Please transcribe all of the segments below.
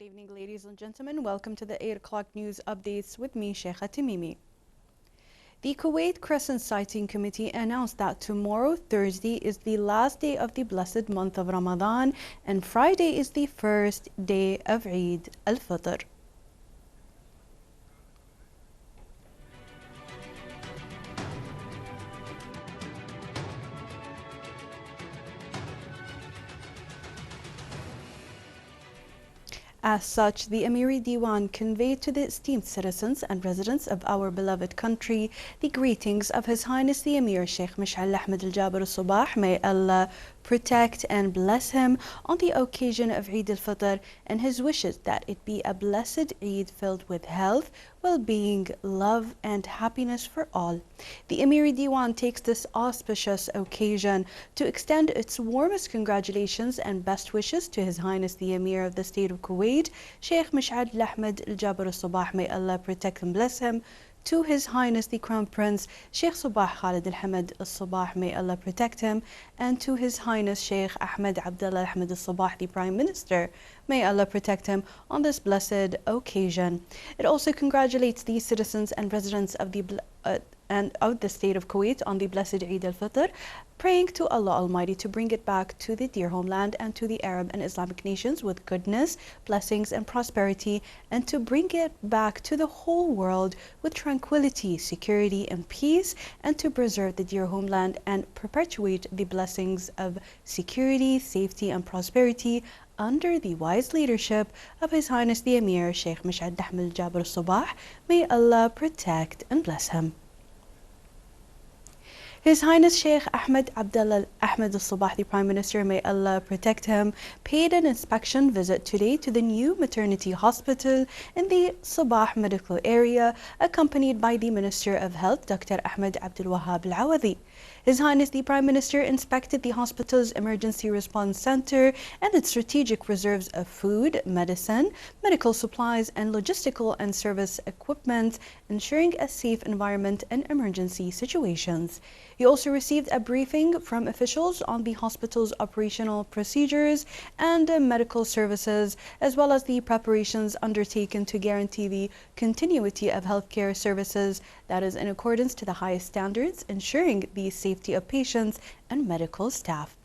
evening, ladies and gentlemen. Welcome to the 8 o'clock news updates with me, Sheikha Timimi. The Kuwait Crescent Sighting Committee announced that tomorrow, Thursday, is the last day of the blessed month of Ramadan, and Friday is the first day of Eid al-Fitr. As such, the Amiri Diwan conveyed to the esteemed citizens and residents of our beloved country the greetings of His Highness the Emir Sheikh Mash'al Ahmed Al Jaber Al Sabah. May Allah protect and bless him on the occasion of Eid al-Fitr, and his wishes that it be a blessed Eid filled with health, well-being, love and happiness for all. The Amiri Diwan takes this auspicious occasion to extend its warmest congratulations and best wishes to His Highness the Emir of the State of Kuwait, Sheikh Mash'al Ahmed Al Jaber Al Sabah. May Allah protect and bless him. To His Highness the Crown Prince Sheikh Sabah Khalid Al Hamad Al Sabah, may Allah protect him, and to His Highness Sheikh Ahmed Abdullah Ahmed Al Sabah, the Prime Minister, may Allah protect him on this blessed occasion. It also congratulates the citizens and residents of the state of Kuwait on the blessed Eid al-Fitr, praying to Allah Almighty to bring it back to the dear homeland and to the Arab and Islamic nations with goodness, blessings and prosperity, and to bring it back to the whole world with tranquility, security and peace, and to preserve the dear homeland and perpetuate the blessings of security, safety and prosperity under the wise leadership of His Highness the Emir Sheikh Mash'al Ahmed Al Jaber Al Sabah. May Allah protect and bless him. His Highness Sheikh Ahmed Abdullah Ahmed Al Sabah, the Prime Minister, may Allah protect him, paid an inspection visit today to the new maternity hospital in the Sabah medical area, accompanied by the Minister of Health, Dr. Ahmed Abdul Wahab Al Awadi. His Highness the Prime Minister inspected the hospital's emergency response center and its strategic reserves of food, medicine, medical supplies, and logistical and service equipment, ensuring a safe environment in emergency situations. He also received a briefing from officials on the hospital's operational procedures and medical services, as well as the preparations undertaken to guarantee the continuity of healthcare services that is in accordance to the highest standards, ensuring the safety of patients and medical staff.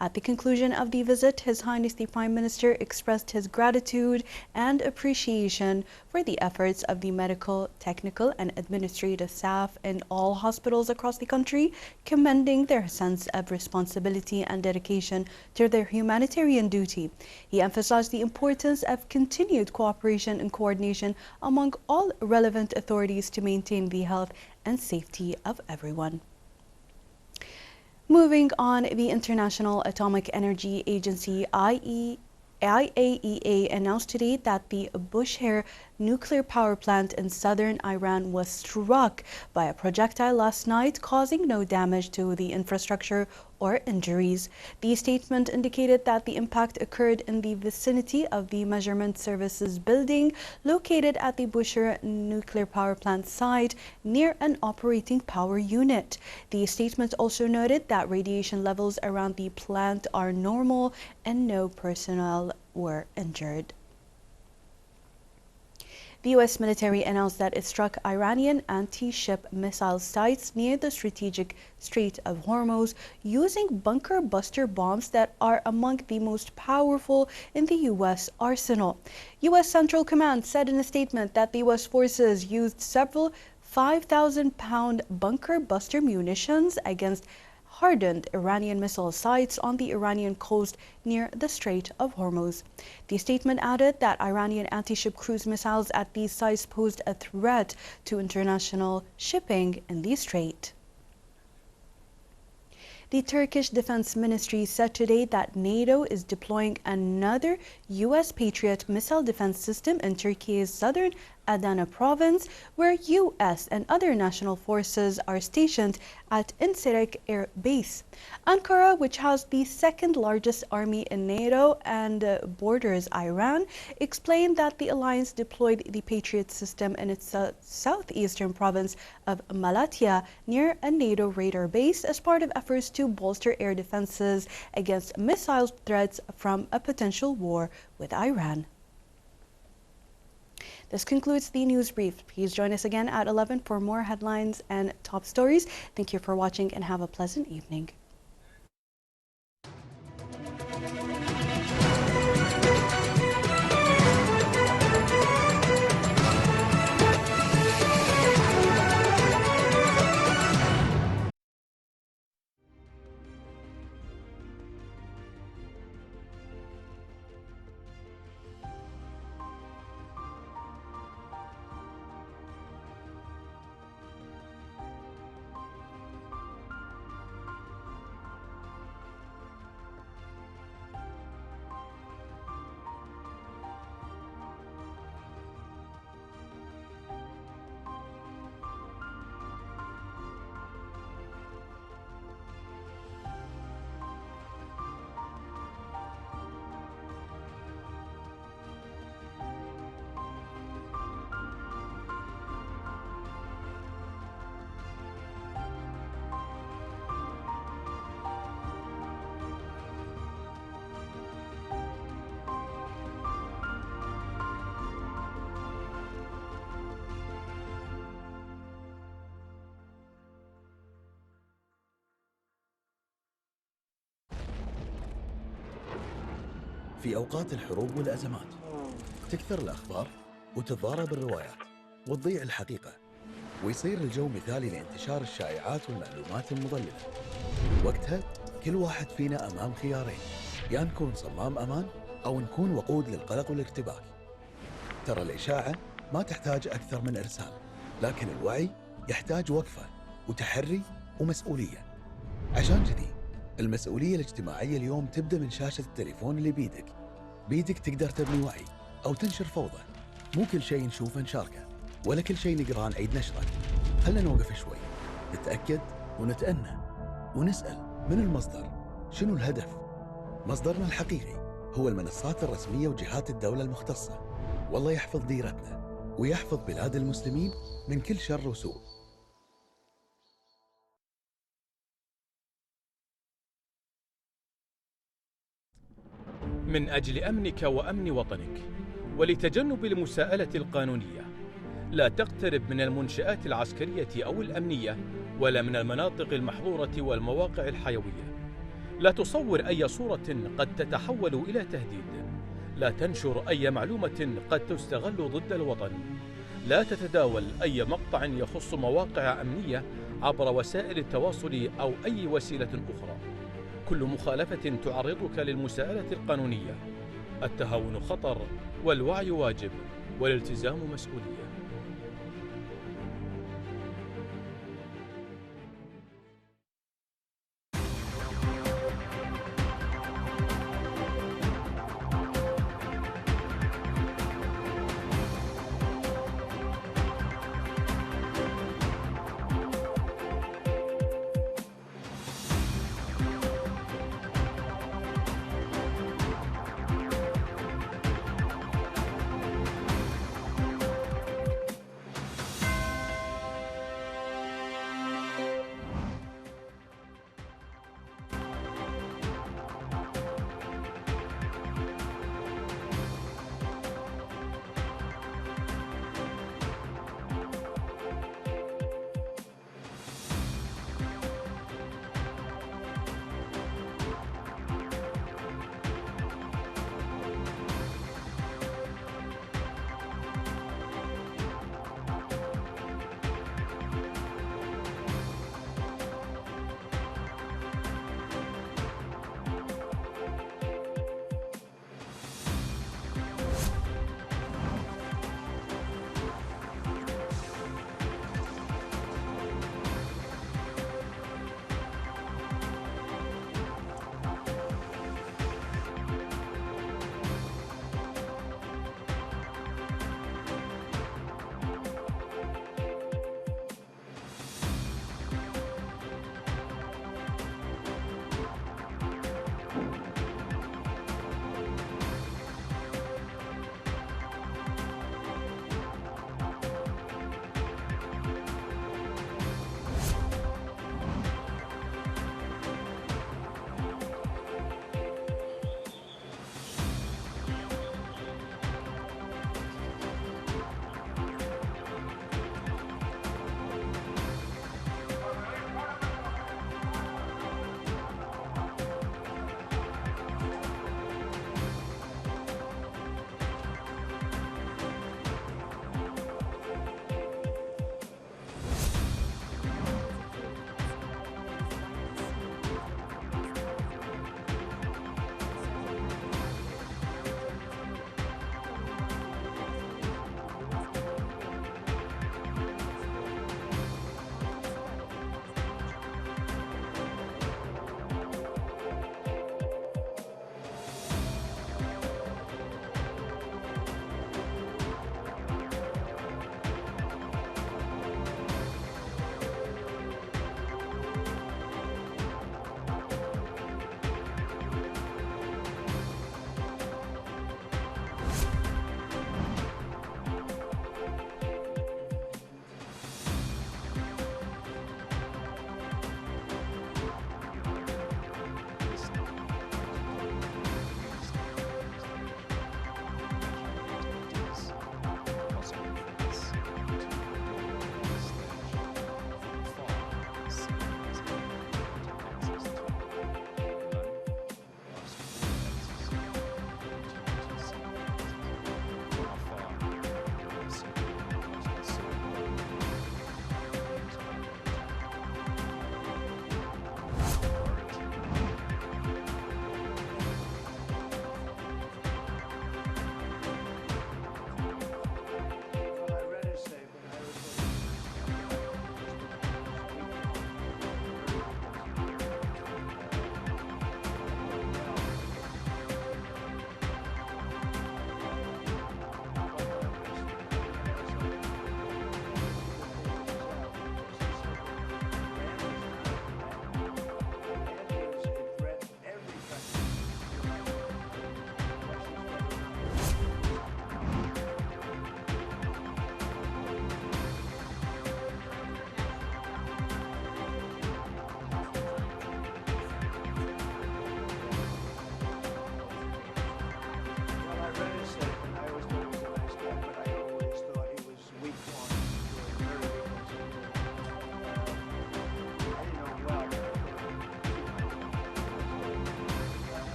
At the conclusion of the visit, His Highness the Prime Minister expressed his gratitude and appreciation for the efforts of the medical, technical and administrative staff in all hospitals across the country, commending their sense of responsibility and dedication to their humanitarian duty. He emphasized the importance of continued cooperation and coordination among all relevant authorities to maintain the health and safety of everyone. Moving on, the International Atomic Energy Agency IAEA announced today that the Bushehr nuclear power plant in southern Iran was struck by a projectile last night, causing no damage to the infrastructure or injuries. The statement indicated that the impact occurred in the vicinity of the Measurement Services building located at the Bushehr nuclear power plant site near an operating power unit. The statement also noted that radiation levels around the plant are normal and no personnel were injured. The U.S. military announced that it struck Iranian anti-ship missile sites near the strategic Strait of Hormuz using bunker buster bombs that are among the most powerful in the U.S. arsenal. U.S. Central Command said in a statement that the U.S. forces used several 5,000-pound bunker buster munitions against hardened Iranian missile sites on the Iranian coast near the Strait of Hormuz. The statement added that Iranian anti-ship cruise missiles at these sites posed a threat to international shipping in the strait. The Turkish Defense Ministry said today that NATO is deploying another U.S. Patriot missile defense system in Turkey's southern Adana province, where U.S. and other national forces are stationed at Incirlik Air Base. Ankara, which has the second largest army in NATO and borders Iran, explained that the alliance deployed the Patriot system in its southeastern province of Malatya near a NATO radar base as part of efforts to bolster air defenses against missile threats from a potential war with Iran. This concludes the news brief. Please join us again at 11 for more headlines and top stories. Thank you for watching and have a pleasant evening. في أوقات الحروب والأزمات تكثر الأخبار وتتضارب الروايات وتضيع الحقيقة، ويصير الجو مثالي لانتشار الشائعات والمعلومات المضللة. وقتها كل واحد فينا أمام خيارين، يا نكون صمام أمان أو نكون وقود للقلق والارتباك. ترى الإشاعة ما تحتاج أكثر من إرسال، لكن الوعي يحتاج وقفة وتحري ومسؤولية. عشان كذي المسؤولية الاجتماعية اليوم تبدأ من شاشة التليفون اللي بيدك تقدر تبني وعي أو تنشر فوضى. مو كل شيء نشوفه نشاركه، ولا كل شيء نقرأه نعيد نشره. خلنا نوقف شوي، نتأكد ونتأنى ونسأل من المصدر، شنو الهدف؟ مصدرنا الحقيقي هو المنصات الرسمية وجهات الدولة المختصة. والله يحفظ ديرتنا ويحفظ بلاد المسلمين من كل شر وسوء. من أجل أمنك وأمن وطنك ولتجنب المساءلة القانونية، لا تقترب من المنشآت العسكرية أو الأمنية ولا من المناطق المحظورة والمواقع الحيوية. لا تصور أي صورة قد تتحول إلى تهديد. لا تنشر أي معلومة قد تستغل ضد الوطن. لا تتداول أي مقطع يخص مواقع أمنية عبر وسائل التواصل أو أي وسيلة أخرى. كل مخالفة تعرضك للمساءلة القانونية. التهاون خطر، والوعي واجب، والالتزام مسؤولية.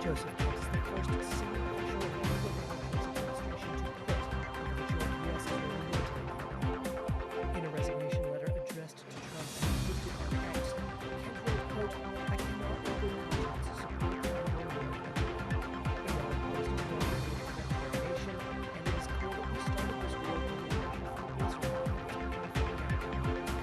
Joseph Trent is the first senior official of the President Donald Trump's administration to quit over the joint U.S. Israeli military campaign. In a resignation letter addressed to Trump and posted on X, Kent wrote, quote, "I cannot in good conscience support the ongoing war in Iran. Iran posed a more immediate threat to our nation, and it is clear that we started this war to put pressure from Israel and its powerful American allies."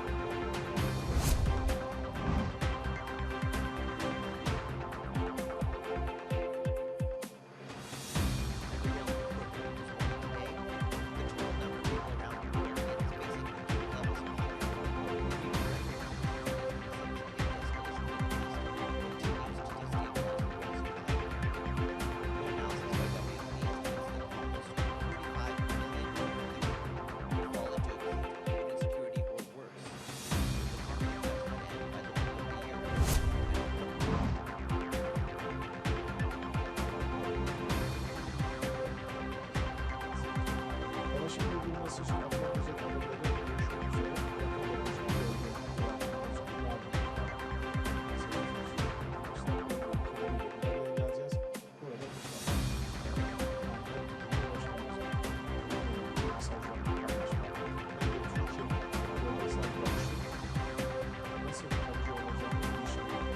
Savaşın durdurulması için atılacak adımları görüşmek üzere geleceğiz. Burada mesajlarını paylaşmak hem de Türkiye'nin bölgesel barışı nasıl kalıcı olacağını bir şekilde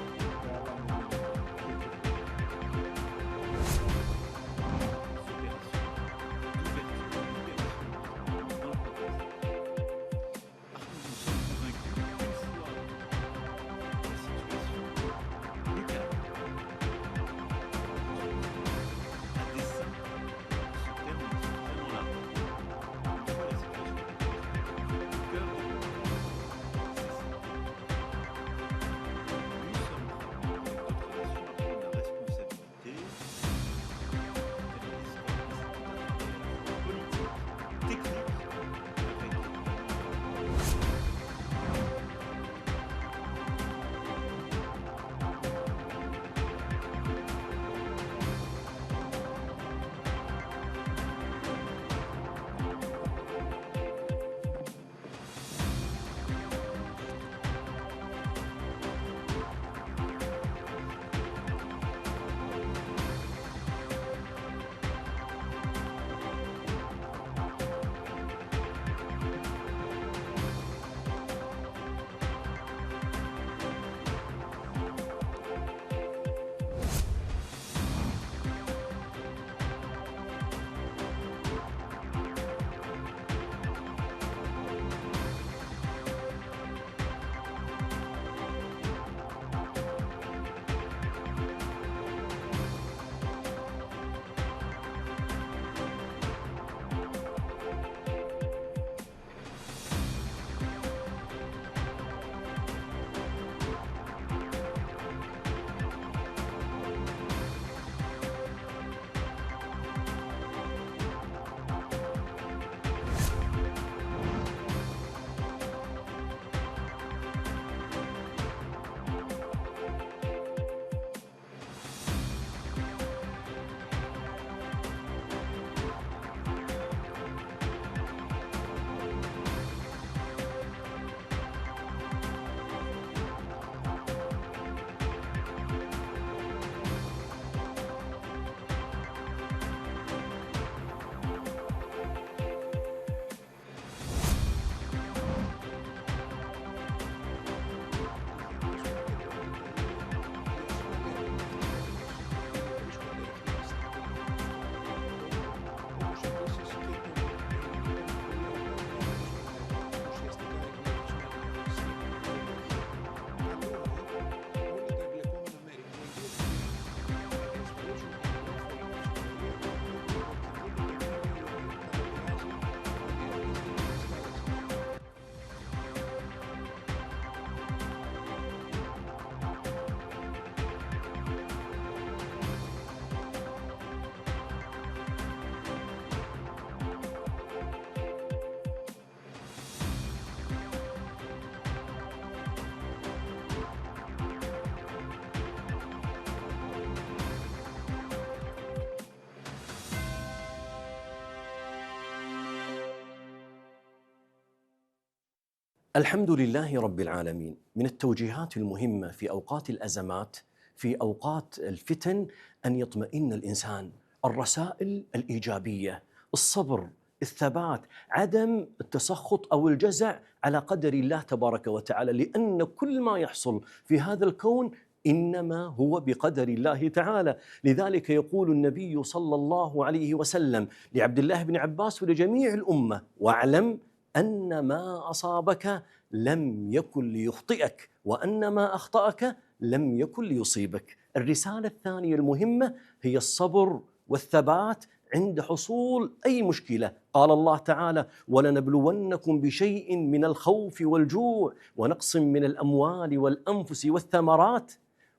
الحمد لله رب العالمين. من التوجيهات المهمة في أوقات الأزمات في أوقات الفتن أن يطمئن الإنسان. الرسائل الإيجابية، الصبر، الثبات، عدم التسخط أو الجزع على قدر الله تبارك وتعالى، لأن كل ما يحصل في هذا الكون إنما هو بقدر الله تعالى. لذلك يقول النبي صلى الله عليه وسلم لعبد الله بن عباس ولجميع الأمة: واعلم أن ما أصابك لم يكن ليخطئك، وأن ما أخطأك لم يكن ليصيبك. الرسالة الثانية المهمة هي الصبر والثبات عند حصول أي مشكلة. قال الله تعالى: ولنبلونكم بشيء من الخوف والجوع ونقص من الأموال والأنفس والثمرات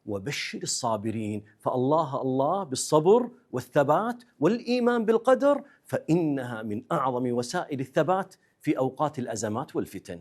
وبشر الصابرين. فالله بالصبر والثبات والإيمان بالقدر، فإنها من أعظم وسائل الثبات في أوقات الأزمات والفتن.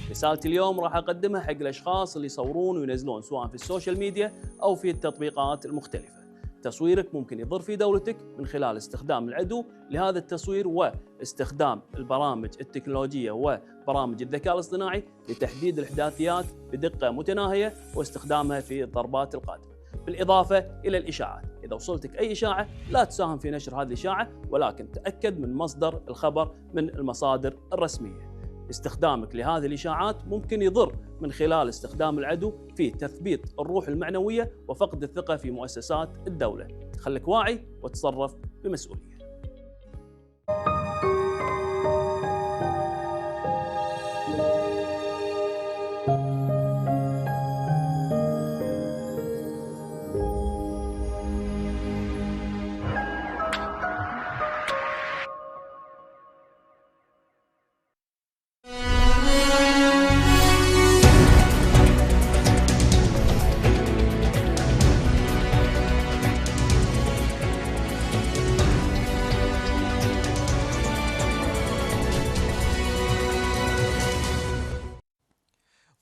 رسالتي اليوم راح أقدمها حق الأشخاص اللي يصورون وينزلون سواء في السوشيال ميديا أو في التطبيقات المختلفة. تصويرك ممكن يضر في دولتك من خلال استخدام العدو لهذا التصوير واستخدام البرامج التكنولوجية وبرامج الذكاء الاصطناعي لتحديد الإحداثيات بدقة متناهية واستخدامها في الضربات القادمة. بالإضافة إلى الإشاعات، إذا وصلتك أي إشاعة لا تساهم في نشر هذه الإشاعة، ولكن تأكد من مصدر الخبر من المصادر الرسمية. استخدامك لهذه الإشاعات ممكن يضر من خلال استخدام العدو في تثبيط الروح المعنوية وفقد الثقة في مؤسسات الدولة. خليك واعي وتصرف بمسؤولية.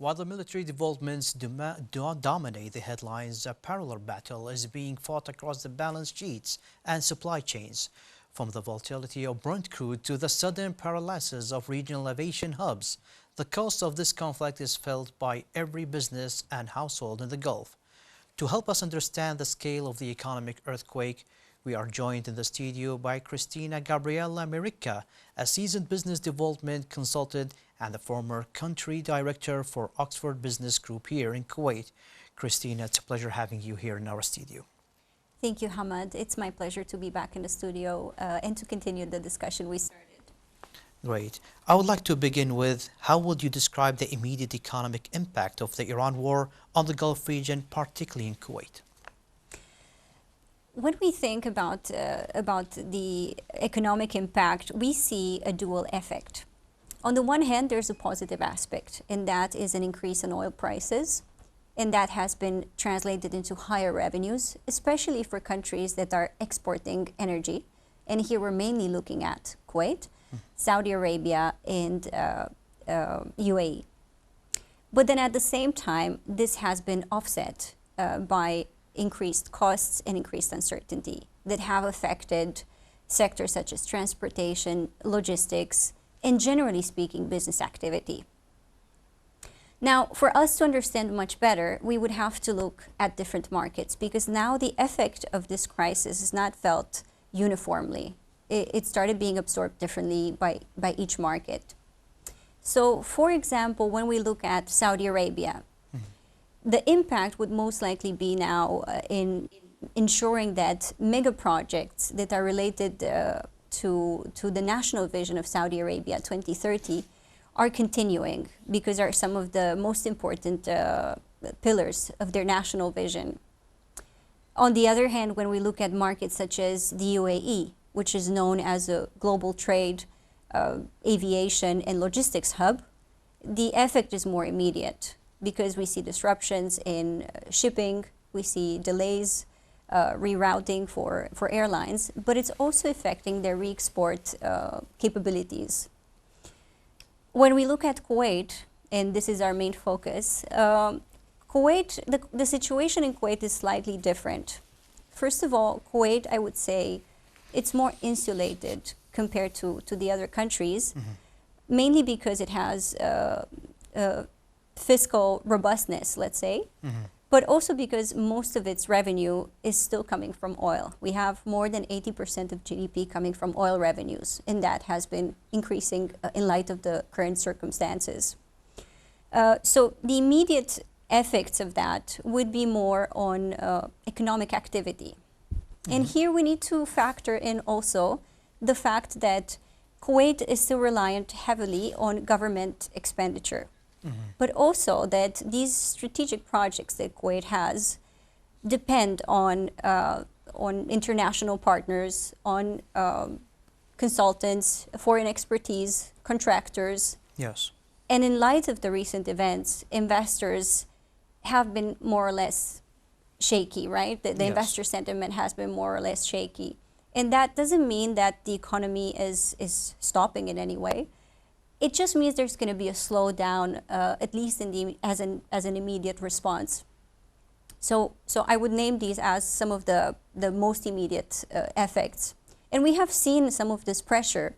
While the military developments dominate the headlines, a parallel battle is being fought across the balance sheets and supply chains. From the volatility of Brent crude to the sudden paralysis of regional aviation hubs, the cost of this conflict is felt by every business and household in the Gulf. To help us understand the scale of the economic earthquake, we are joined in the studio by Cristina Gabriela Merica, a seasoned business development consultant and the former country director for Oxford Business Group here in Kuwait. Cristina, it's a pleasure having you here in our studio. Thank you, Hamad. It's my pleasure to be back in the studio and to continue the discussion we started. Great. I would like to begin with, how would you describe the immediate economic impact of the Iran war on the Gulf region, particularly in Kuwait? When we think about the economic impact, we see a dual effect. On the one hand, there's a positive aspect, and that is an increase in oil prices, and that has been translated into higher revenues, especially for countries that are exporting energy. And here we're mainly looking at Kuwait, Saudi Arabia, and UAE. But then at the same time, this has been offset by increased costs and increased uncertainty that have affected sectors such as transportation, logistics, and generally speaking, business activity. Now, for us to understand much better, we would have to look at different markets, because now the effect of this crisis is not felt uniformly. It started being absorbed differently by each market. So, for example, when we look at Saudi Arabia, the impact would most likely be now in ensuring that mega projects that are related to the national vision of Saudi Arabia 2030 are continuing, because are some of the most important pillars of their national vision. On the other hand, when we look at markets such as the UAE, which is known as a global trade, aviation and logistics hub, the effect is more immediate, because we see disruptions in shipping, we see delays, rerouting for airlines, but it's also affecting their re-export capabilities. When we look at Kuwait, and this is our main focus, Kuwait, the situation in Kuwait is slightly different. First of all, Kuwait, I would say, it's more insulated compared to the other countries, mainly because it has fiscal robustness, let's say. but also because most of its revenue is still coming from oil. We have more than 80% of GDP coming from oil revenues, and that has been increasing in light of the current circumstances. So the immediate effects of that would be more on economic activity. And here we need to factor in also the fact that Kuwait is still reliant heavily on government expenditure, but also that these strategic projects that Kuwait has depend on international partners, on consultants, foreign expertise, contractors. Yes. And in light of the recent events, investors have been more or less shaky, right? The Yes. investor sentiment has been more or less shaky. And that doesn't mean that the economy is stopping in any way. It just means there's going to be a slowdown, at least as an immediate response. So I would name these as some of the most immediate effects. And we have seen some of this pressure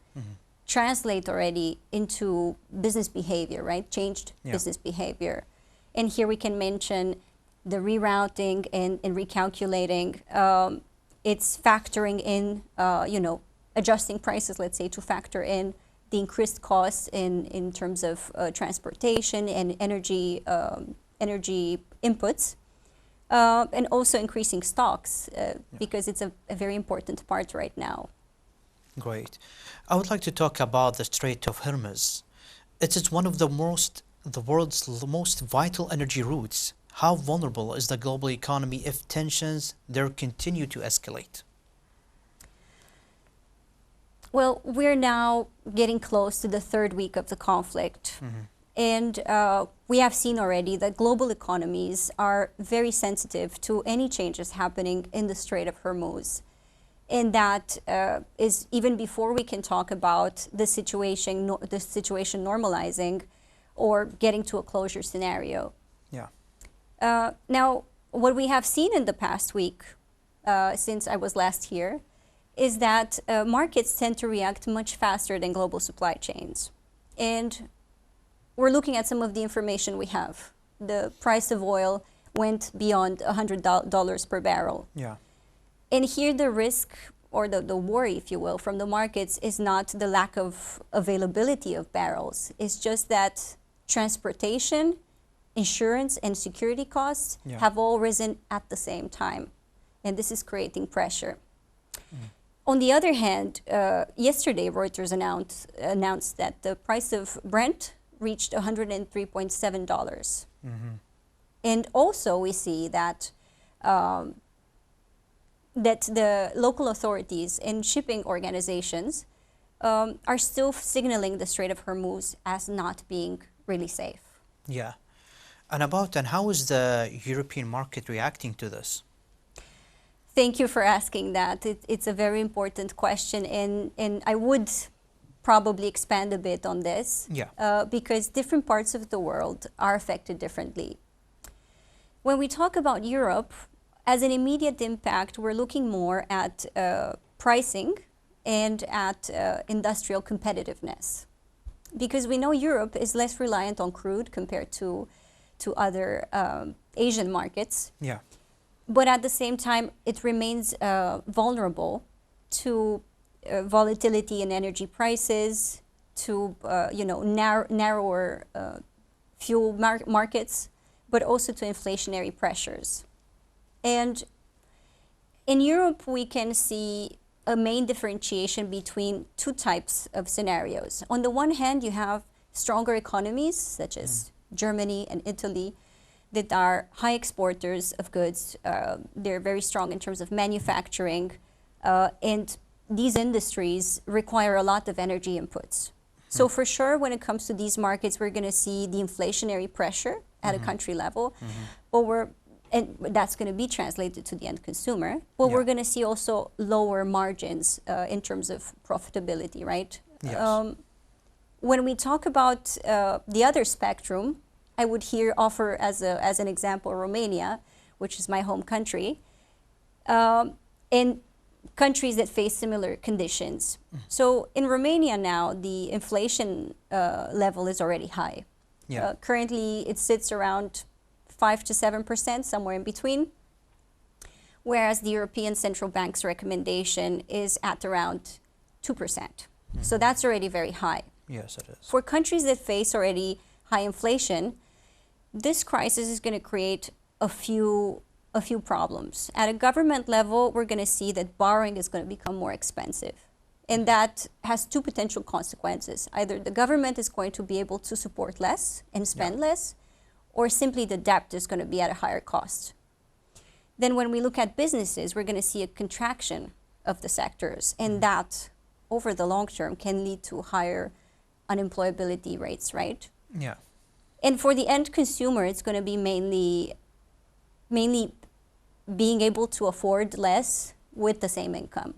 translate already into business behavior, right? Changed business behavior. And here we can mention the rerouting and recalculating. It's factoring in, adjusting prices, let's say, to factor in the increased costs in terms of transportation and energy inputs. And also increasing stocks because it's a very important part right now. Great. I would like to talk about the Strait of Hormuz. It is one of the world's most vital energy routes. How vulnerable is the global economy if tensions there continue to escalate? Well, we're now getting close to the third week of the conflict. And we have seen already that global economies are very sensitive to any changes happening in the Strait of Hormuz. And that is even before we can talk about the situation normalizing or getting to a closure scenario. Yeah. Now, what we have seen in the past week, since I was last here, is that markets tend to react much faster than global supply chains. And we're looking at some of the information we have. The price of oil went beyond $100 per barrel. Yeah. And here the risk or the worry, if you will, from the markets is not the lack of availability of barrels. It's just that transportation, insurance, and security costs have all risen at the same time. And this is creating pressure. On the other hand, yesterday Reuters announced that the price of Brent reached $103.7. And also we see that that the local authorities and shipping organizations are still signaling the Strait of Hormuz as not being really safe. Yeah. And how is the European market reacting to this? Thank you for asking that. It's a very important question, and I would probably expand a bit on this because different parts of the world are affected differently. When we talk about Europe, as an immediate impact, we're looking more at pricing and at industrial competitiveness. Because we know Europe is less reliant on crude compared to other Asian markets. Yeah. But at the same time, it remains vulnerable to volatility in energy prices, to narrower fuel markets, but also to inflationary pressures. And in Europe, we can see a main differentiation between two types of scenarios. On the one hand, you have stronger economies, such as Germany and Italy, that are high exporters of goods. They're very strong in terms of manufacturing, and these industries require a lot of energy inputs. So for sure, when it comes to these markets, we're going to see the inflationary pressure at a country level, and that's going to be translated to the end consumer. But we're going to see also lower margins in terms of profitability, right? Yes. When we talk about the other spectrum, I would here offer as an example Romania, which is my home country, and countries that face similar conditions. So in Romania now, the inflation level is already high. Yeah. Currently, it sits around 5 to 7%, somewhere in between, whereas the European Central Bank's recommendation is at around 2%. So that's already very high. Yes, it is. For countries that face already high inflation, this crisis is going to create a few problems. At a government level, we're going to see that borrowing is going to become more expensive. And that has two potential consequences. Either the government is going to be able to support less and spend less, or simply the debt is going to be at a higher cost. Then when we look at businesses, we're going to see a contraction of the sectors, and that over the long term can lead to higher unemployability rates, right? Yeah. And for the end consumer, it's going to be mainly being able to afford less with the same income.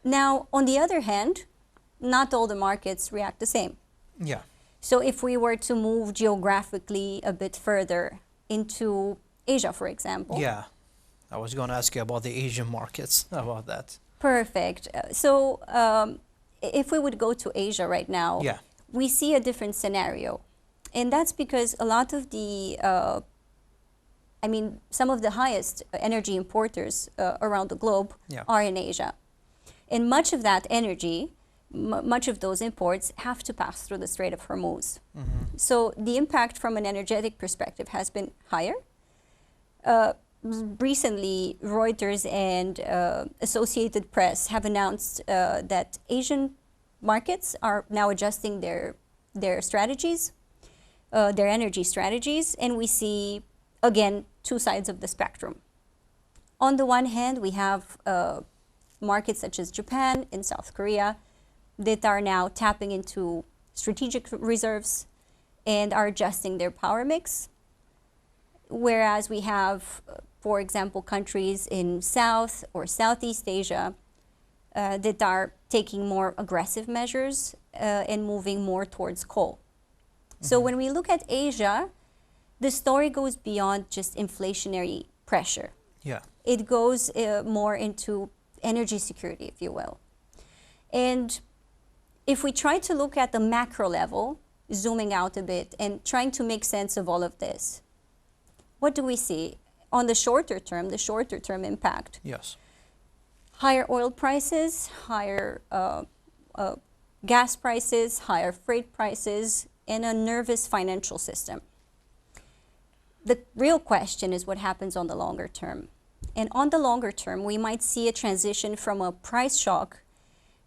Now, on the other hand, not all the markets react the same. Yeah. So if we were to move geographically a bit further into Asia, for example. Yeah. I was going to ask you about the Asian markets, about that. Perfect. So if we would go to Asia right now, Yeah. we see a different scenario. And that's because a lot of the, some of the highest energy importers around the globe are in Asia. And much of that energy, much of those imports have to pass through the Strait of Hormuz. So the impact from an energetic perspective has been higher. Recently, Reuters and Associated Press have announced that Asian markets are now adjusting their strategies, their energy strategies, and we see, again, two sides of the spectrum. On the one hand, we have markets such as Japan and South Korea that are now tapping into strategic reserves and are adjusting their power mix. Whereas we have, for example, countries in South or Southeast Asia that are taking more aggressive measures and moving more towards coal. So when we look at Asia, the story goes beyond just inflationary pressure. Yeah. It goes more into energy security, if you will. And if we try to look at the macro level, zooming out a bit and trying to make sense of all of this, what do we see? On the shorter term impact. Yes. Higher oil prices, higher gas prices, higher freight prices, and a nervous financial system. The real question is what happens on the longer term. And on the longer term, we might see a transition from a price shock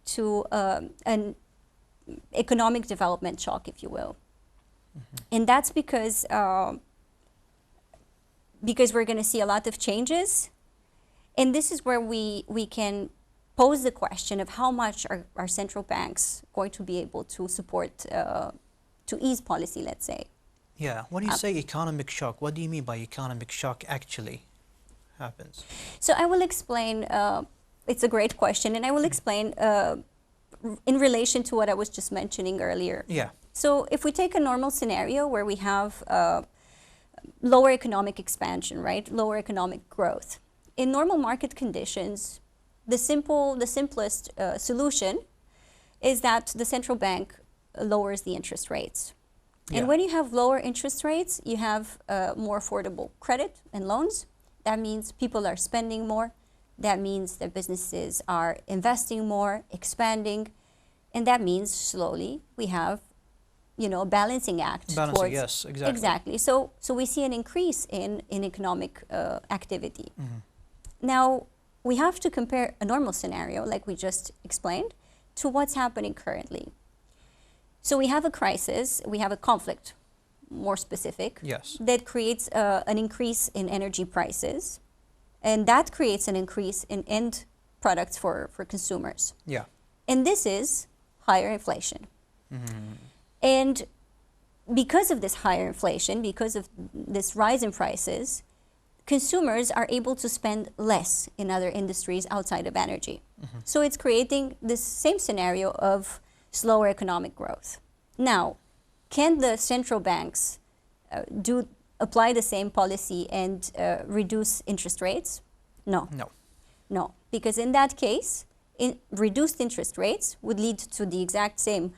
to an economic development shock, if you will. And that's because we're going to see a lot of changes. And this is where we can pose the question of how much are central banks going to be able to support, to ease policy, let's say. Yeah. When you say economic shock, what do you mean by economic shock actually happens? So I will explain, it's a great question, and I will explain in relation to what I was just mentioning earlier. Yeah. So if we take a normal scenario where we have lower economic expansion, right? Lower economic growth. In normal market conditions, the simplest solution is that the central bank lowers the interest rates. And when you have lower interest rates, you have more affordable credit and loans. That means people are spending more. That means that businesses are investing more, expanding. And that means slowly we have, a balancing act. Balancing, yes, exactly. Exactly. So we see an increase in economic activity. Now, we have to compare a normal scenario, like we just explained, to what's happening currently. So we have a crisis, we have a conflict, more specific, yes, that creates an increase in energy prices, and that creates an increase in end products for consumers. Yeah. And this is higher inflation. And because of this higher inflation, because of this rise in prices, consumers are able to spend less in other industries outside of energy. So it's creating this same scenario of slower economic growth. Now, can the central banks apply the same policy and reduce interest rates? No. No, because in that case, reduced interest rates would lead to the exact same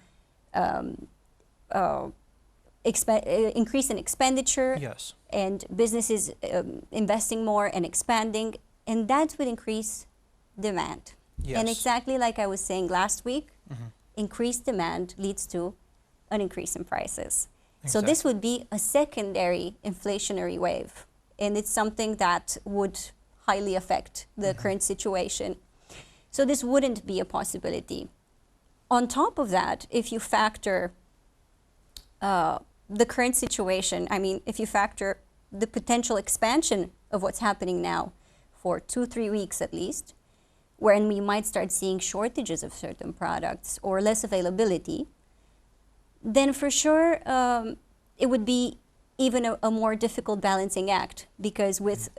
increase in expenditure, Yes. and businesses investing more and expanding, and that would increase demand. Yes. And exactly like I was saying last week, increased demand leads to an increase in prices. So this Exactly. would be a secondary inflationary wave, and it's something that would highly affect the current situation. So this wouldn't be a possibility. On top of that, if you factor the current situation, I mean, if you factor the potential expansion of what's happening now for 2-3 weeks at least, wherein we might start seeing shortages of certain products or less availability, then for sure it would be even a more difficult balancing act, because with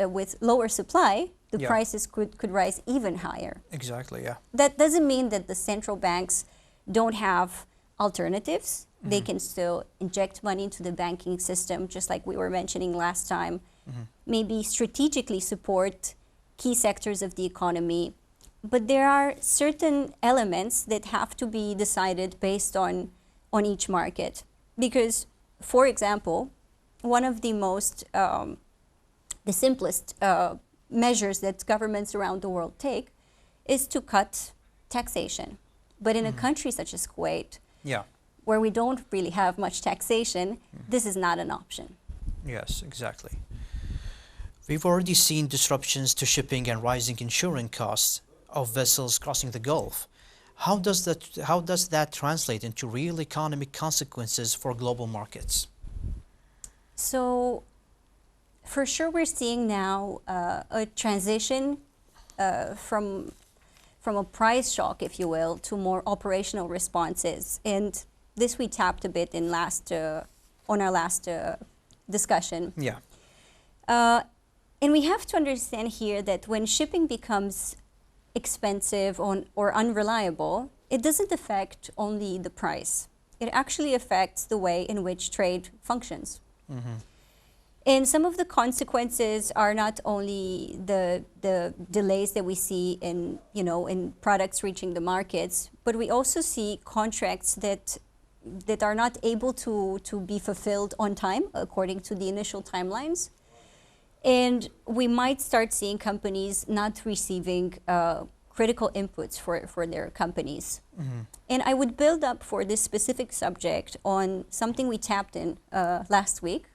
lower supply, the Yeah. prices could rise even higher. Exactly, yeah. That doesn't mean that the central banks don't have alternatives. They can still inject money into the banking system, just like we were mentioning last time. Maybe strategically support key sectors of the economy. But there are certain elements that have to be decided based on each market. Because, for example, one of the the simplest measures that governments around the world take is to cut taxation. But in a country such as Kuwait, Yeah. where we don't really have much taxation, this is not an option. Yes, exactly. We've already seen disruptions to shipping and rising insurance costs of vessels crossing the Gulf. How does that translate into real economic consequences for global markets? So, for sure, we're seeing now a transition from a price shock, if you will, to more operational responses. And this we tapped a bit in on our last discussion. Yeah. And we have to understand here that when shipping becomes expensive or unreliable, it doesn't affect only the price. It actually affects the way in which trade functions. And some of the consequences are not only the delays that we see in products reaching the markets, but we also see contracts that are not able to be fulfilled on time according to the initial timelines. And we might start seeing companies not receiving critical inputs for their companies. And I would build up for this specific subject on something we tapped in last week,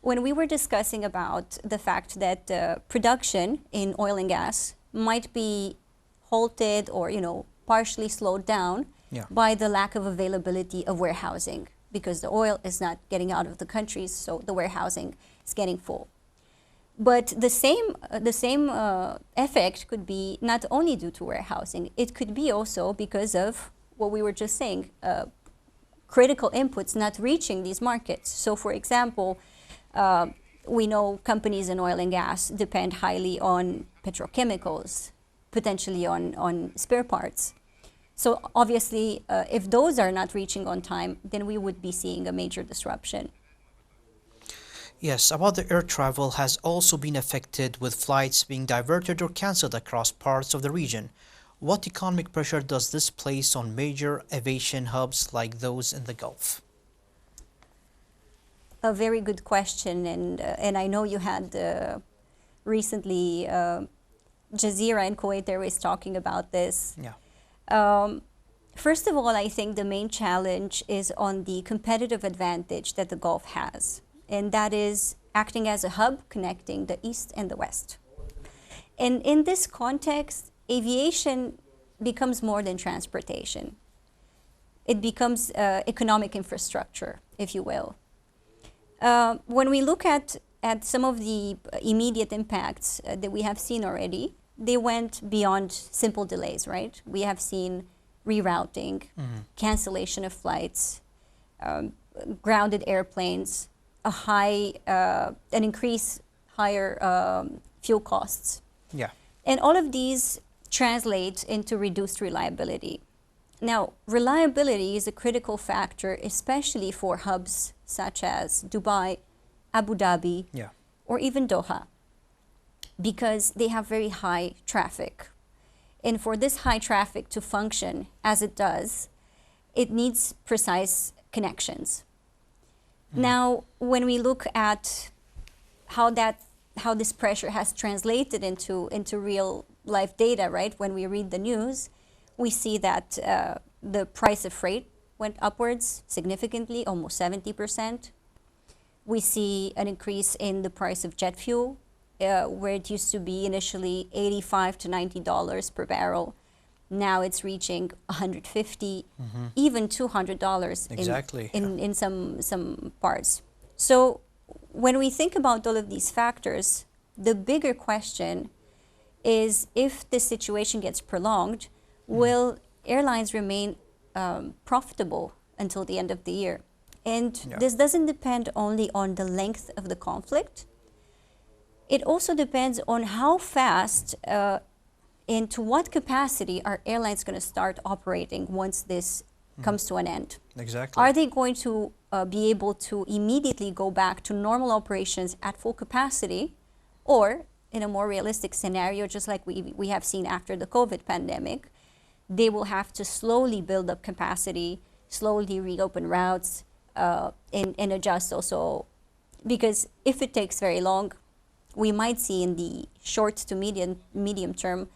when we were discussing about the fact that production in oil and gas might be halted or partially slowed down by the lack of availability of warehousing, because the oil is not getting out of the countries, so the warehousing is getting full. But the same effect could be not only due to warehousing, it could be also because of what we were just saying, critical inputs not reaching these markets. So for example, we know companies in oil and gas depend highly on petrochemicals, potentially on spare parts. So obviously, if those are not reaching on time, then we would be seeing a major disruption. Yes, about the air travel has also been affected, with flights being diverted or cancelled across parts of the region. What economic pressure does this place on major aviation hubs like those in the Gulf? A very good question, and I know you had recently Jazeera and Kuwait Airways talking about this. Yeah. First of all, I think the main challenge is on the competitive advantage that the Gulf has, and that is acting as a hub connecting the East and the West. And in this context, aviation becomes more than transportation. It becomes economic infrastructure, if you will. When we look at some of the immediate impacts that we have seen already, they went beyond simple delays, right? We have seen rerouting, cancellation of flights, grounded airplanes, an increase higher fuel costs. Yeah. And all of these translate into reduced reliability. Now, reliability is a critical factor, especially for hubs such as Dubai, Abu Dhabi, or even Doha, because they have very high traffic. And for this high traffic to function as it does, it needs precise connections. Now, when we look at how this pressure has translated into real life data, right? When we read the news, we see that the price of freight went upwards significantly, almost 70%. We see an increase in the price of jet fuel, where it used to be initially $85 to $90 per barrel. Now it's reaching $150, even $200 Exactly. in some parts. So when we think about all of these factors, the bigger question is, if this situation gets prolonged, will airlines remain profitable until the end of the year? And this doesn't depend only on the length of the conflict. It also depends on how fast and to what capacity are airlines going to start operating once this comes to an end. Exactly. Are they going to be able to immediately go back to normal operations at full capacity, or in a more realistic scenario, just like we have seen after the COVID pandemic, they will have to slowly build up capacity, slowly reopen routes, and adjust also? Because if it takes very long, we might see in the short to medium term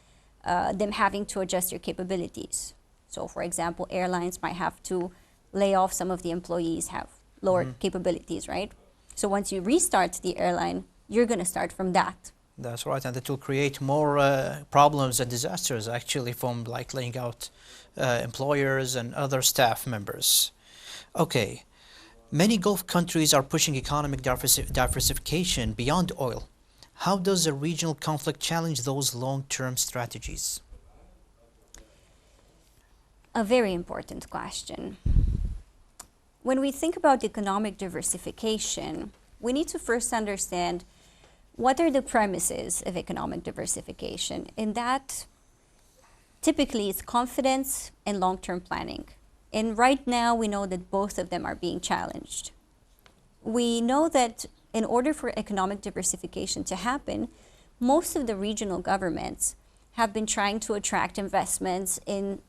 them having to adjust their capabilities. So, for example, airlines might have to lay off some of the employees, have lower capabilities, right? So once you restart the airline, you're going to start from that. That's right, and it will create more problems and disasters, actually, from like laying out employers and other staff members. Okay, many Gulf countries are pushing economic diversification beyond oil. How does a regional conflict challenge those long-term strategies? A very important question. When we think about economic diversification, we need to first understand what are the premises of economic diversification. And that typically is confidence and long-term planning. And right now we know that both of them are being challenged. We know that in order for economic diversification to happen, most of the regional governments have been trying to attract investments in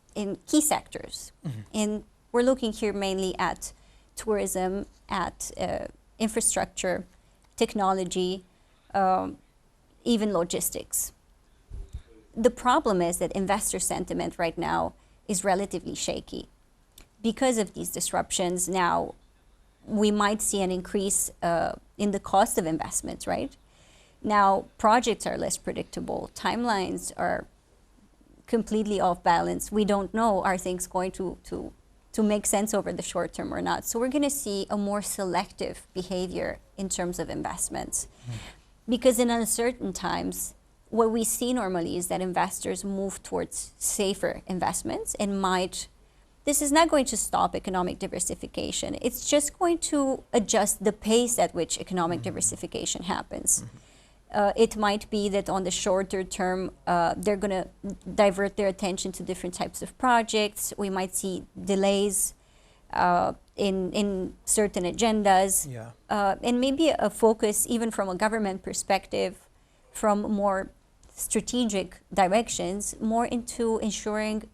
key sectors. And we're looking here mainly at tourism, at infrastructure, technology, even logistics. The problem is that investor sentiment right now is relatively shaky. Because of these disruptions, now we might see an increase in the cost of investments, right? Now, projects are less predictable. Timelines are completely off balance. We don't know, are things going to make sense over the short term or not? So we're going to see a more selective behavior in terms of investments. Because in uncertain times, what we see normally is that investors move towards safer investments and this is not going to stop economic diversification. It's just going to adjust the pace at which economic diversification happens. It might be that on the shorter term, they're going to divert their attention to different types of projects. We might see delays in certain agendas, and maybe a focus, even from a government perspective, from more strategic directions, more into ensuring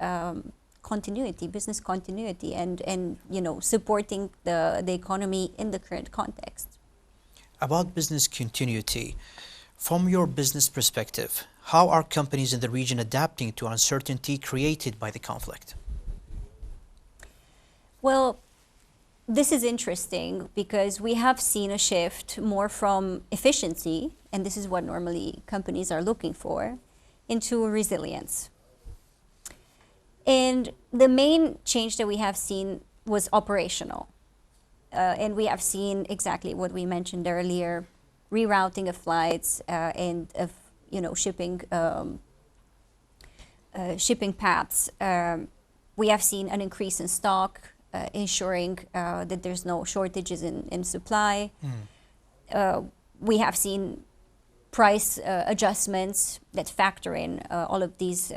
continuity, business continuity, and supporting the economy in the current context. About business continuity, from your business perspective, how are companies in the region adapting to uncertainty created by the conflict? Well, this is interesting because we have seen a shift more from efficiency, and this is what normally companies are looking for, into resilience. And the main change that we have seen was operational. And we have seen exactly what we mentioned earlier, rerouting of flights and of shipping paths. We have seen an increase in stock, ensuring that there's no shortages in supply. We have seen price adjustments that factor in all of these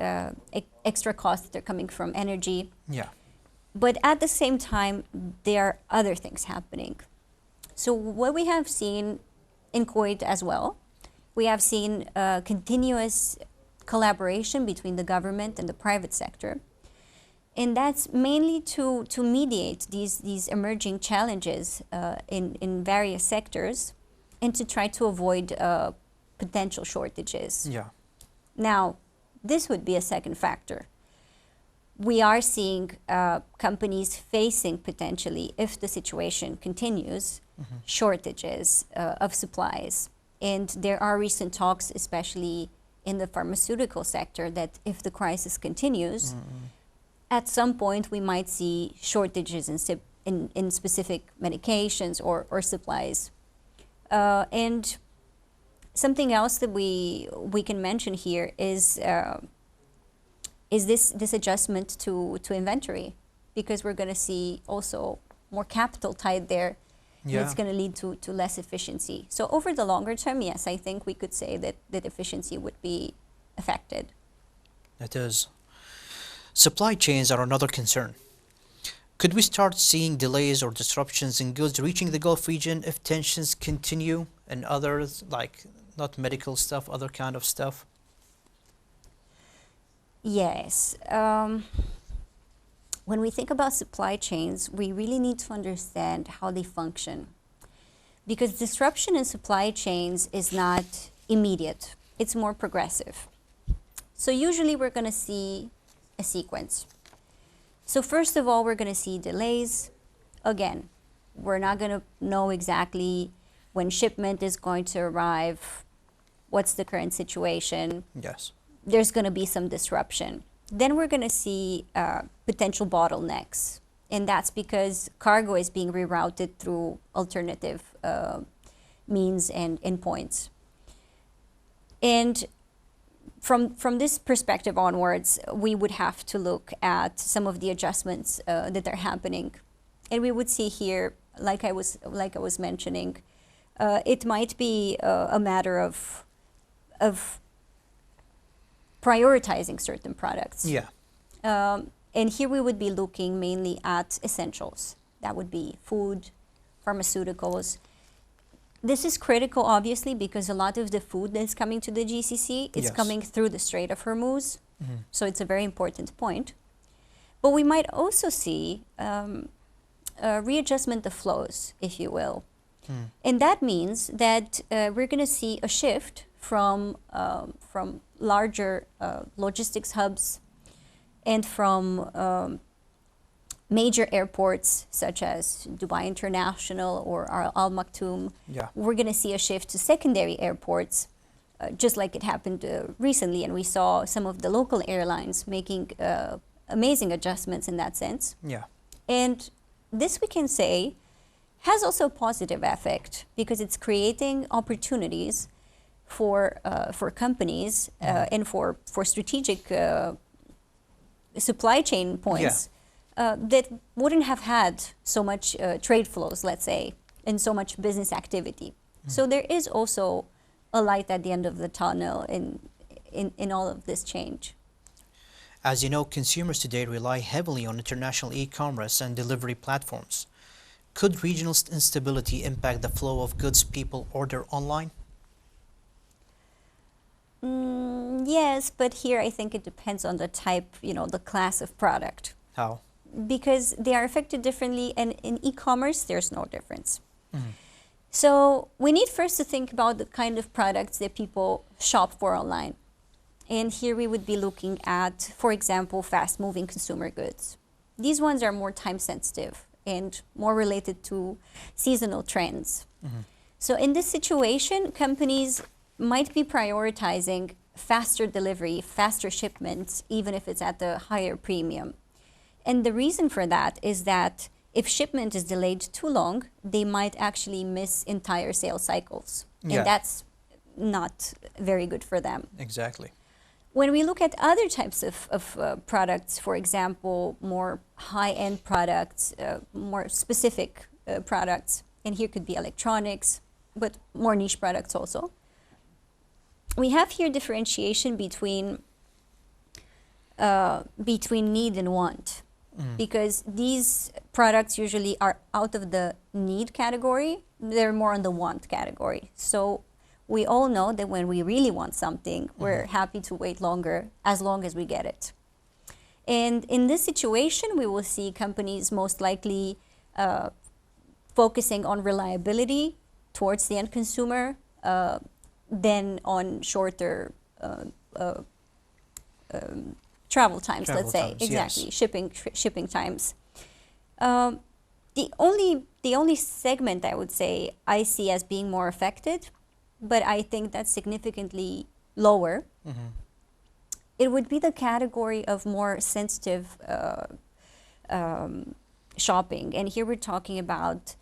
extra costs that are coming from energy. But at the same time, there are other things happening. So what we have seen in Kuwait as well, we have seen continuous collaboration between the government and the private sector. And that's mainly to mediate these emerging challenges in various sectors and to try to avoid potential shortages. Yeah. Now, this would be a second factor. We are seeing companies facing potentially, if the situation continues, shortages of supplies. And there are recent talks, especially in the pharmaceutical sector, that if the crisis continues, at some point we might see shortages in specific medications or supplies. And something else that we can mention here is this adjustment to inventory, because we're going to see also more capital tied there. And it's going to lead to less efficiency. So over the longer term, yes, I think we could say that efficiency would be affected. It is. Supply chains are another concern. Could we start seeing delays or disruptions in goods reaching the Gulf region if tensions continue and others, like not medical stuff, other kind of stuff? Yes. When we think about supply chains, we really need to understand how they function. Because disruption in supply chains is not immediate, it's more progressive. So usually we're going to see a sequence. So first of all, we're going to see delays. Again, we're not going to know exactly when shipment is going to arrive, what's the current situation. Yes. There's going to be some disruption. Then we're going to see potential bottlenecks. And that's because cargo is being rerouted through alternative means and endpoints. And from this perspective onwards, we would have to look at some of the adjustments that are happening. And we would see here, like I was mentioning, it might be a matter of prioritizing certain products. Yeah. And here we would be looking mainly at essentials. That would be food, pharmaceuticals. This is critical, obviously, because a lot of the food that's coming to the GCC is coming through the Strait of Hormuz. So it's a very important point. But we might also see a readjustment of flows, if you will. And that means that we're going to see a shift from larger logistics hubs and from major airports such as Dubai International or Al Maktoum. Yeah. We're going to see a shift to secondary airports, just like it happened recently, and we saw some of the local airlines making amazing adjustments in that sense. Yeah. And this, we can say, has also a positive effect because it's creating opportunities for companies and for strategic supply chain points that wouldn't have had so much trade flows, let's say, and so much business activity. So there is also a light at the end of the tunnel in all of this change. As you know, consumers today rely heavily on international e-commerce and delivery platforms. Could regional instability impact the flow of goods people order online? Yes, but here I think it depends on the type, the class of product. How? Because they are affected differently, and in e-commerce, there's no difference. So we need first to think about the kind of products that people shop for online. And here we would be looking at, for example, fast-moving consumer goods. These ones are more time-sensitive and more related to seasonal trends. So in this situation, companies might be prioritizing faster delivery, faster shipments, even if it's at the higher premium. And the reason for that is that if shipment is delayed too long, they might actually miss entire sales cycles. Yeah. And that's not very good for them. Exactly. When we look at other types of products, for example, more high-end products, more specific products, and here could be electronics, but more niche products also, we have here differentiation between need and want. Because these products usually are out of the need category, they're more on the want category. So we all know that when we really want something, we're happy to wait longer as long as we get it. And in this situation, we will see companies most likely focusing on reliability towards the end consumer than on shorter travel times, let's say. Exactly, yes. shipping times. The only segment I would say I see as being more affected, but I think that's significantly lower, it would be the category of more sensitive shopping. And here we're talking about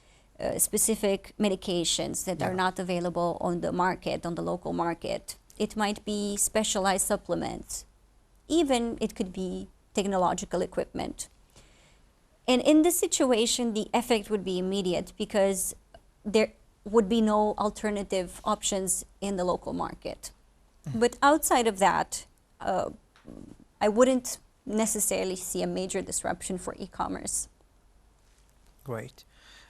specific medications that are not available on the market, on the local market. It might be specialized supplements. Even it could be technological equipment. And in this situation, the effect would be immediate because there would be no alternative options in the local market. But outside of that, I wouldn't necessarily see a major disruption for e-commerce. Great.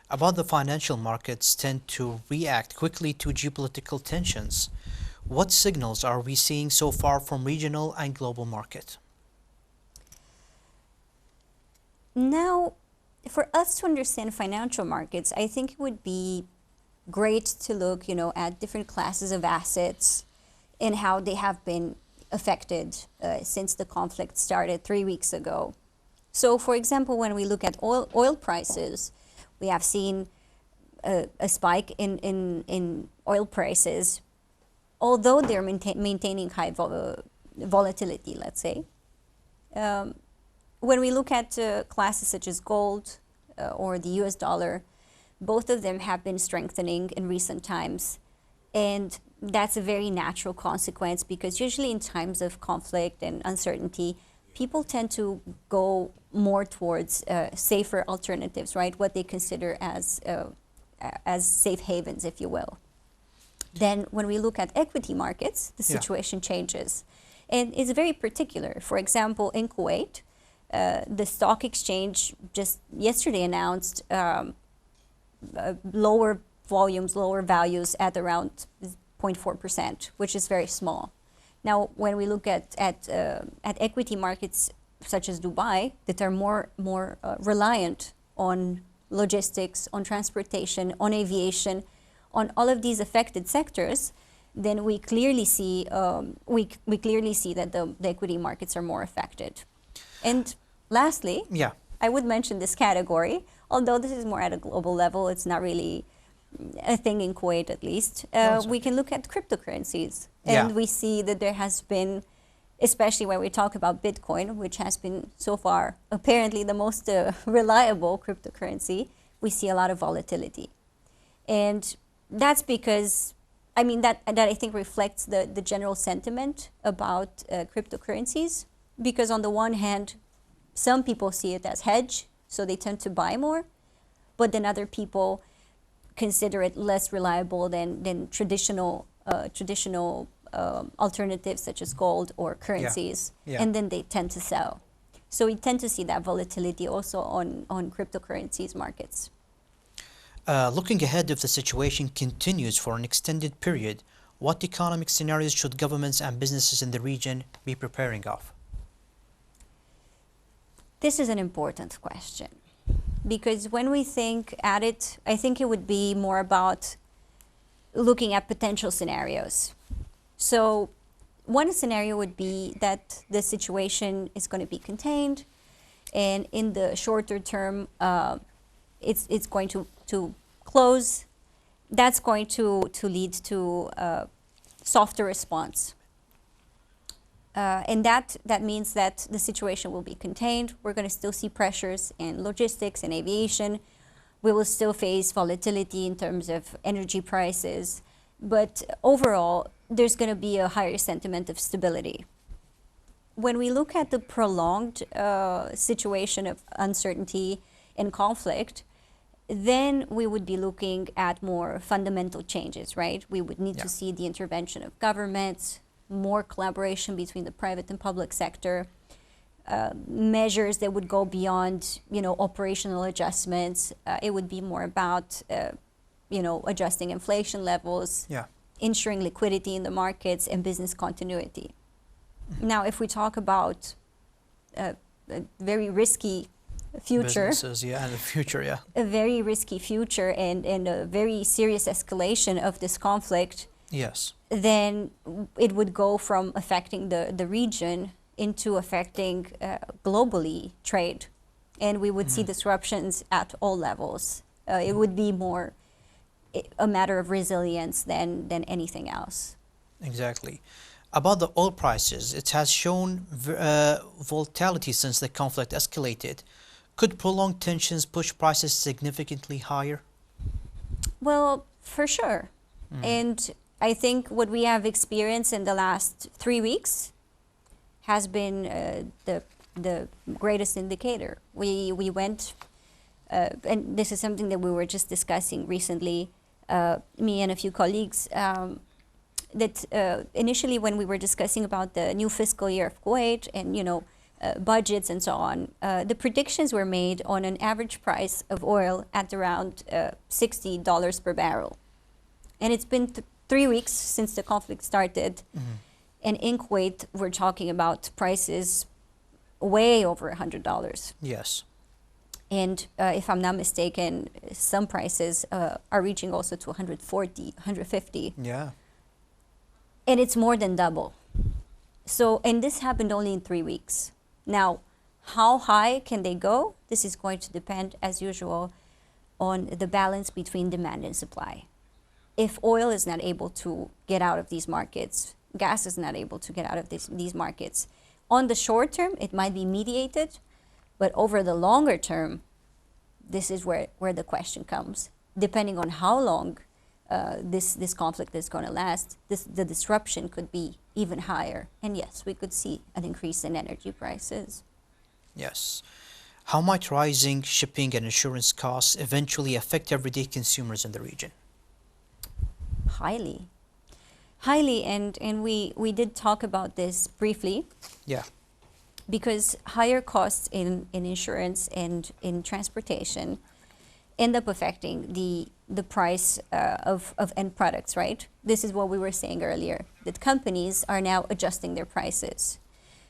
About the financial markets tend to react quickly to geopolitical tensions. What signals are we seeing so far from regional and global market? Now, for us to understand financial markets, I think it would be great to look, at different classes of assets and how they have been affected since the conflict started 3 weeks ago. So, for example, when we look at oil prices, we have seen a spike in oil prices, although they're maintaining high volatility, let's say. When we look at classes such as gold or the US dollar, both of them have been strengthening in recent times. And that's a very natural consequence because usually in times of conflict and uncertainty, people tend to go more towards safer alternatives, right? What they consider as safe havens, if you will. Then when we look at equity markets, the situation changes. And it's very particular. For example, in Kuwait, the stock exchange just yesterday announced lower volumes, lower values at around 0.4%, which is very small. Now, when we look at equity markets such as Dubai, that are more reliant on logistics, on transportation, on aviation, on all of these affected sectors, then we clearly see that the equity markets are more affected. And lastly, I would mention this category, although this is more at a global level, it's not really a thing in Kuwait at least. We can look at cryptocurrencies, and we see that there has been, especially when we talk about Bitcoin, which has been so far apparently the most reliable cryptocurrency, we see a lot of volatility. And that's because, that I think reflects the general sentiment about cryptocurrencies, because on the one hand, some people see it as hedge, so they tend to buy more, but then other people consider it less reliable than traditional alternatives such as gold or currencies, and then they tend to sell. So we tend to see that volatility also on cryptocurrencies markets. Looking ahead, if the situation continues for an extended period, what economic scenarios should governments and businesses in the region be preparing of? This is an important question, because when we think at it, I think it would be more about looking at potential scenarios. So one scenario would be that the situation is going to be contained, and in the shorter term, it's going to close. That's going to lead to a softer response. And that means that the situation will be contained. We're going to still see pressures in logistics and aviation. We will still face volatility in terms of energy prices. But overall, there's going to be a higher sentiment of stability. When we look at the prolonged situation of uncertainty and conflict, then we would be looking at more fundamental changes, right? We would need to see the intervention of governments, more collaboration between the private and public sector, measures that would go beyond, operational adjustments. It would be more about, adjusting inflation levels, ensuring liquidity in the markets, and business continuity. Now, if we talk about a very risky future. Businesses, yeah, and the future, yeah. A very risky future and a very serious escalation of this conflict, Yes. then it would go from affecting the region into affecting globally trade. And we would see disruptions at all levels. It would be more a matter of resilience than anything else. Exactly. About the oil prices, it has shown volatility since the conflict escalated. Could prolonged tensions push prices significantly higher? Well, for sure. And I think what we have experienced in the last 3 weeks has been the greatest indicator. We went, and this is something that we were just discussing recently, me and a few colleagues, that initially when we were discussing about the new fiscal year of Kuwait and, budgets and so on, the predictions were made on an average price of oil at around $60 per barrel. And it's been 3 weeks since the conflict started. And in Kuwait, we're talking about prices way over $100. Yes. And if I'm not mistaken, some prices are reaching also to 140, 150. Yeah. And it's more than double. So, and this happened only in 3 weeks. Now, how high can they go? This is going to depend, as usual, on the balance between demand and supply. If oil is not able to get out of these markets, gas is not able to get out of these markets, on the short term, it might be mediated, but over the longer term, this is where the question comes. Depending on how long this conflict is going to last, the disruption could be even higher. And yes, we could see an increase in energy prices. Yes. How might rising shipping and insurance costs eventually affect everyday consumers in the region? Highly. And we did talk about this briefly. Yeah. Because higher costs in insurance and in transportation end up affecting the price of end products, right? This is what we were saying earlier, that companies are now adjusting their prices.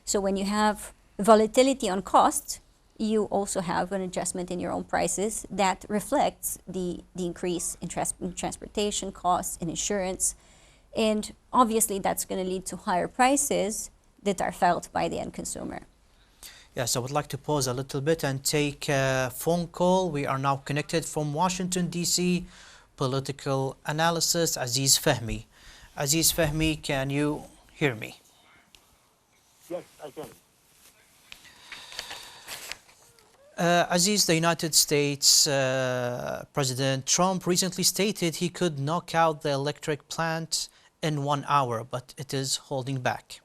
So when you have volatility on cost, you also have an adjustment in your own prices that reflects the increase in transportation costs, in insurance. And obviously that's going to lead to higher prices that are felt by the end consumer. Yes, I would like to pause a little bit and take a phone call. We are now connected from Washington, D.C., political analyst Aziz Fahmy. Aziz Fahmy, can you hear me? Yes, I can. Aziz, the United States President Trump recently stated he could knock out the electric plant in 1 hour, but it is holding back.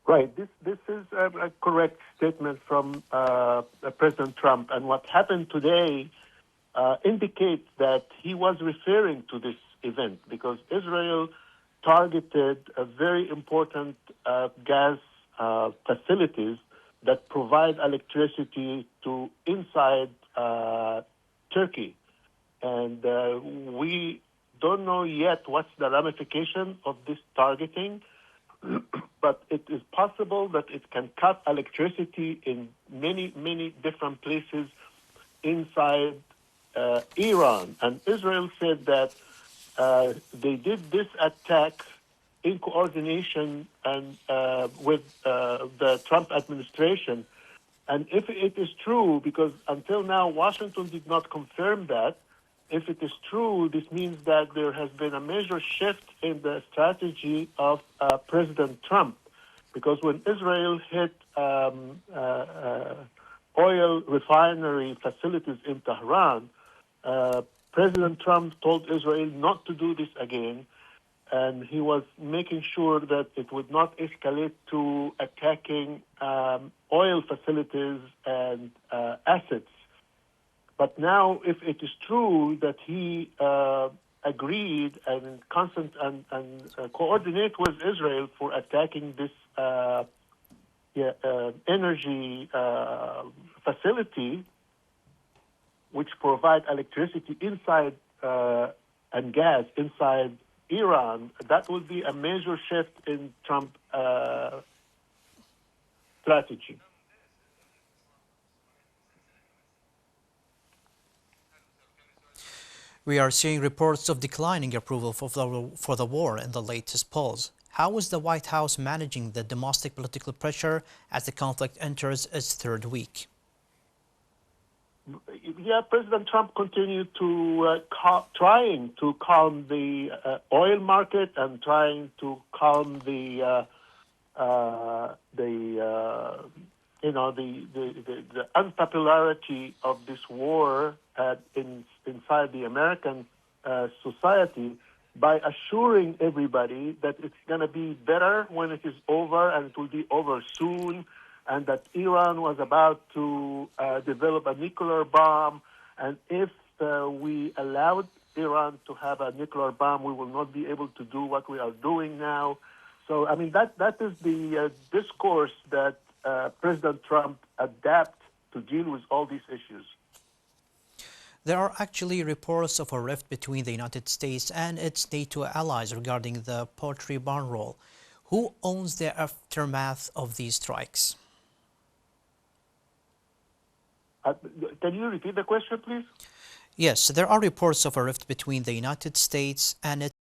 Right. This is a correct statement from President Trump. And what happened today indicates that he was referring to this event because Israel targeted a very important gas facilities that provide electricity to inside Turkey. And we don't know yet what's the ramification of this targeting, but it is possible that it can cut electricity in many, many different places inside Iran. And Israel said that they did this attack in coordination and with the Trump administration. And if it is true, because until now Washington did not confirm that, if it is true, this means that there has been a major shift in the strategy of President Trump. Because when Israel hit oil refinery facilities in Tehran, President Trump told Israel not to do this again. And he was making sure that it would not escalate to attacking oil facilities and assets. But now, if it is true that he agreed and coordinate with Israel for attacking this energy facility, which provide electricity inside and gas inside Iran, that would be a major shift in Trump strategy. We are seeing reports of declining approval for the war in the latest polls. How is the White House managing the domestic political pressure as the conflict enters its third week? Yeah, President Trump continued to trying to calm the oil market and trying to calm the unpopularity of this war inside the American society by assuring everybody that it's going to be better when it is over and it will be over soon, and that Iran was about to develop a nuclear bomb, and if we allowed Iran to have a nuclear bomb, we will not be able to do what we are doing now. So, I mean, that is the discourse that President Trump adapted to deal with all these issues. There are actually reports of a rift between the United States and its NATO allies regarding the poultry barn roll. Who owns the aftermath of these strikes? Can you repeat the question, please? Yes, there are reports of a rift between the United States and its